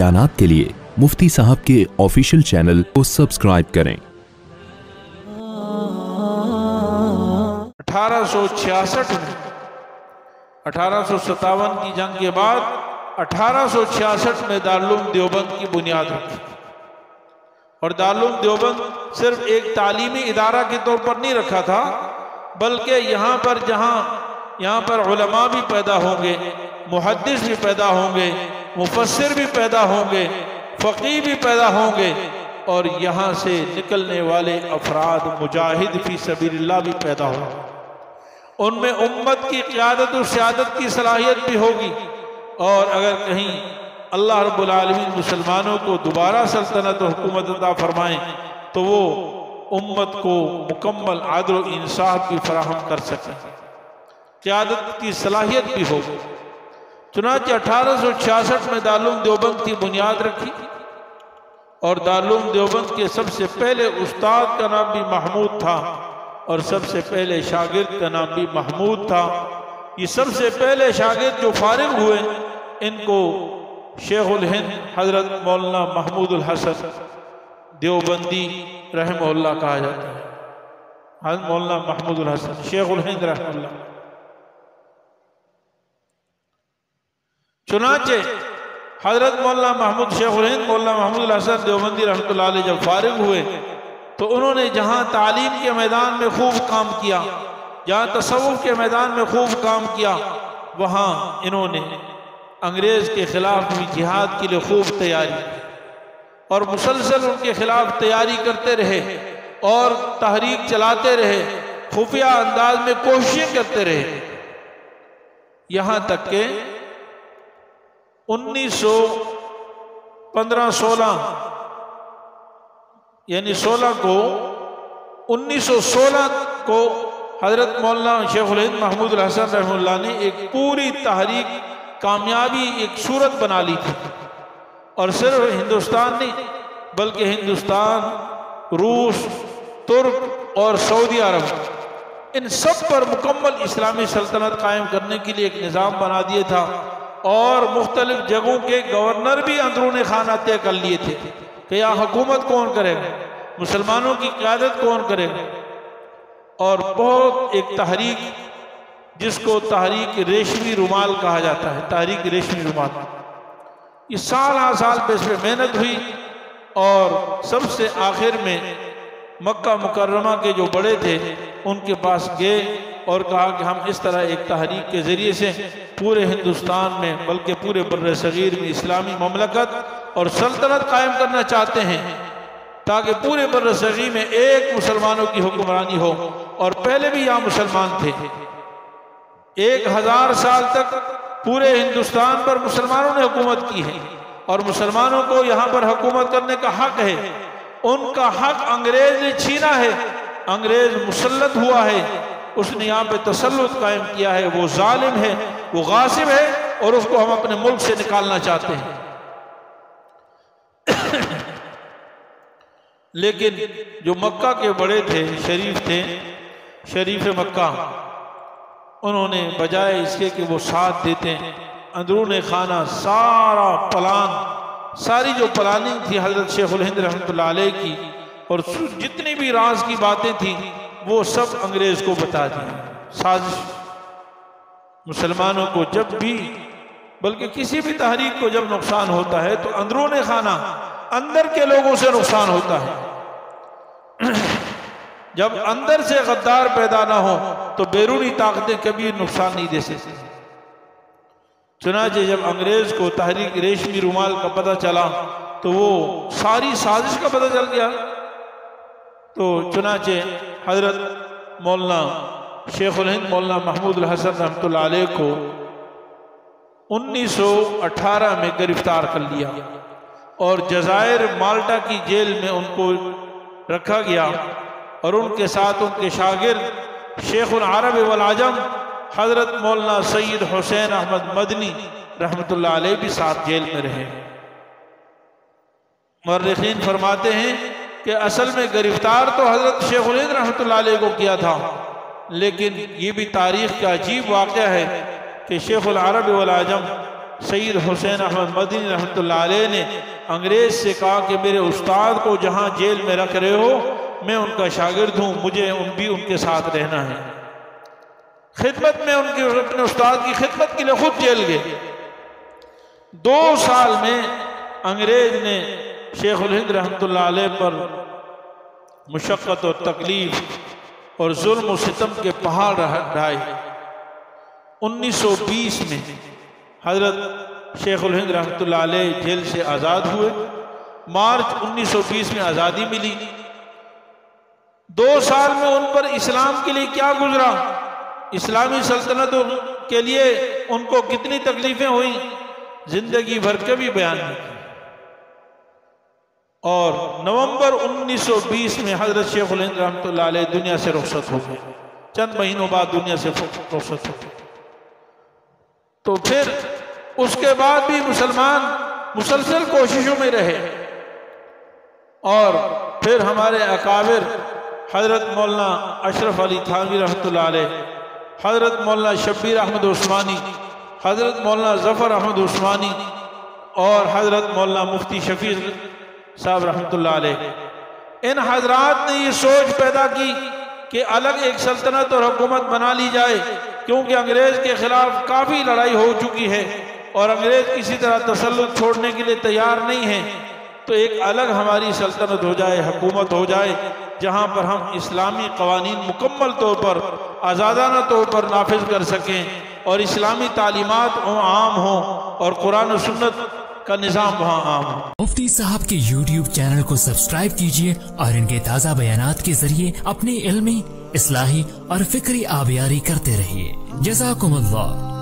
बयानात के लिए मुफ्ती साहब के ऑफिशियल चैनल को सब्सक्राइब करें। 1866 में 1857 की जंग के बाद 1866 में दारुल देवबंद की बुनियाद रखी। और दारुल देवबंद सिर्फ एक तालीमी इदारा के तौर पर नहीं रखा था, बल्कि यहाँ पर उलमा भी पैदा होंगे, मुहद्दिस भी पैदा होंगे, मुफस्सिर भी पैदा होंगे, फ़क़ीह भी पैदा होंगे, और यहाँ से निकलने वाले अफराद मुजाहिद फी सबीलिल्लाह भी पैदा होंगे। उनमें उम्मत की क़ियादत और सियादत की सलाहियत भी होगी। और अगर कहीं अल्लाह रब्बुल आलमीन मुसलमानों को दोबारा सल्तनत और हुकूमत अता फरमाएं तो वो उम्मत को मुकम्मल आदल और इंसाफ की फराहम कर सकें, क़ियादत की सलाहियत भी होगी। चुनांचे 1866 में दारुल देवबंद की बुनियाद रखी। और दारुल देवबंद के सबसे पहले उस्ताद का नाम भी महमूद था और सबसे पहले शागिर्द का नाम भी महमूद था। ये सबसे पहले शागिर्द जो फारिग हुए इनको शेखुल हिंद हजरत मौलाना महमूदुल हसन देवबंदी रहमहुल्लाह कहा जाता है। हजरत मौलाना महमूदुल हसन शेखुल हिंद रहमहुल्लाह। चुनांचे हजरत मौलाना महमूद शेखुल हिंद मौलाना महमूदुल हसन देवबंदी रहमतुल्लाह अलैह जब फारिग हुए तो उन्होंने जहाँ तालीम के मैदान में खूब काम किया, जहाँ तसव्वुफ के मैदान में खूब काम किया, वहाँ इन्होंने अंग्रेज़ के ख़िलाफ़ भी जिहाद के लिए खूब तैयारी की और मुसलसल उनके ख़िलाफ़ तैयारी करते रहे और तहरीक चलाते रहे, खुफिया अंदाज में कोशिशें करते रहे। यहाँ तक के 1916 यानी 1916 को हजरत मौलाना शेखुल हिंद महमूदुल हसन रहमतुल्लाह ने एक पूरी तहरीक कामयाबी एक सूरत बना ली थी। और सिर्फ हिंदुस्तान नहीं बल्कि हिंदुस्तान, रूस, तुर्क और सऊदी अरब इन सब पर मुकम्मल इस्लामी सल्तनत कायम करने के लिए एक निज़ाम बना दिया था। और मुख्तलिफ जगहों के गवर्नर भी अंदरून खाना तय कर लिए थे कि यहाँ हुकूमत कौन करेगा, मुसलमानों की क़ियादत कौन करेगा। और बहुत एक तहरीक जिसको तहरीक रेशमी रुमाल कहा जाता है, तहरीक रेशमी रुमाल, ये साल पे इस पर मेहनत हुई। और सबसे आखिर में मक्का मुकर्रमा के जो बड़े थे उनके पास गए और कहा कि हम इस तरह एक तहरीक के ज़रिए से पूरे हिंदुस्तान में बल्कि पूरे बर्र सगीर में इस्लामी ममलकत और सल्तनत कायम करना चाहते हैं ताकि पूरे बर्र सगीर में एक मुसलमानों की हुक्मरानी हो। और पहले भी यहाँ मुसलमान थे, 1000 साल तक पूरे हिंदुस्तान पर मुसलमानों ने हुकूमत की है और मुसलमानों को यहाँ पर हुकूमत करने का हक है। उनका हक अंग्रेज ने छीना है, अंग्रेज मुसल्लत हुआ है, उसने यहाँ पे तसल्लुत कायम किया है, वो जालिम है, वो गासिब है और उसको हम अपने मुल्क से निकालना चाहते हैं। लेकिन जो मक्का के बड़े थे, शरीफ मक्का, उन्होंने बजाय इसके कि वो साथ देते हैं अंदरून खाना सारा प्लान, सारी जो प्लानिंग थी हजरत शेखुल हिंद रहमतुल्लाह अलैह की और जितनी भी राज की बातें थी वो सब अंग्रेज को बता दी। साजिश मुसलमानों को जब भी बल्कि किसी भी तहरीक को जब नुकसान होता है तो अंदरून खाना अंदर के लोगों से नुकसान होता है। जब अंदर से गद्दार पैदा ना हो तो बैरूनी ताकतें कभी नुकसान नहीं दे सकती। चुनांचे जब अंग्रेज को तहरीक रेशमी रुमाल का पता चला तो वो सारी साजिश का पता चल गया। तो चुनांचे हजरत मौलाना शेखुल हिंद मौलाना महमूदुल हसन रहमतुल्लाह अलैह को 1918 में गिरफ्तार कर लिया और जज़ायर माल्टा की जेल में उनको रखा गया। और उनके साथ उनके शागिर्द शेखुल अरब वल अजम हजरत मौलाना सैयद हुसैन अहमद मदनी रहमतुल्लाह अलैह भी साथ जेल में रहे। मुर्रिखीन फरमाते हैं कि असल में गिरफ्तार तो हजरत शेखुल हिंद रहमतुल्लाह अलैह को किया था, लेकिन ये भी तारीख का अजीब वाक़या है कि शेखुल अरब वल अजम सैयद हुसैन अहमद मदनी रहमतुल्लाह अलैह ने अंग्रेज से कहा कि मेरे उस्ताद को जहाँ जेल में रख रहे हो मैं उनका शागिर्द हूँ, मुझे उनके साथ रहना है। खिदमत में उनके अपने उस्ताद की खिदमत के लिए खुद जेल गए। 2 साल में अंग्रेज ने शेखुल हिंद रहमतुल्लाह अलैह पर मुशक्क़त और तकलीफ और जुल्म और सितम के पहाड़ ढाए। 1920 में हजरत शेखुल हिंद रहमतुल्लाह अलैह जेल से आज़ाद हुए। मार्च 1920 में आज़ादी मिली। 2 साल में उन पर इस्लाम के लिए क्या गुजरा, इस्लामी सल्तनतों के लिए उनको कितनी तकलीफें हुई, जिंदगी भर के भी बयान नहीं। और नवंबर 1920 में हजरत शेखुल हिंद रहमतुल्लाह अलैह दुनिया से रुखसत हो गए। चंद महीनों बाद दुनिया से रुखसत हो गए। तो फिर उसके बाद भी मुसलमान मुसलसल कोशिशों में रहे। और फिर हमारे अकाबिर हजरत मौलाना अशरफ अली थानवी रहमतुल्लाह अलैह, हजरत मौलाना शब्बीर अहमद उस्मानी, हजरत मौलाना जफ़र अहमद उस्मानी और हजरत मौलाना मुफ्ती शफी साहब रहमतुल्लाह अलैह, इन हजरात ने ये सोच पैदा की कि अलग एक सल्तनत और हुकूमत बना ली जाए, क्योंकि अंग्रेज के खिलाफ काफ़ी लड़ाई हो चुकी है और अंग्रेज किसी तरह तसल्लुत छोड़ने के लिए तैयार नहीं है। तो एक अलग हमारी सल्तनत हो जाए, हुकूमत हो जाए, जहाँ पर हम इस्लामी कवानीन मुकम्मल तौर पर आज़ादाना तौर पर नाफिज कर सकें और इस्लामी तालीमात आम हों और कुरान और सुन्नत का निज़ाम वहाँ आम हो। मुफ्ती साहब के YouTube चैनल को सब्सक्राइब कीजिए और इनके ताज़ा बयानात के जरिए अपनी इल्मी, इस्लाही और फिक्री आबियारी करते रहिए। जज़ाकुमुल्लाह।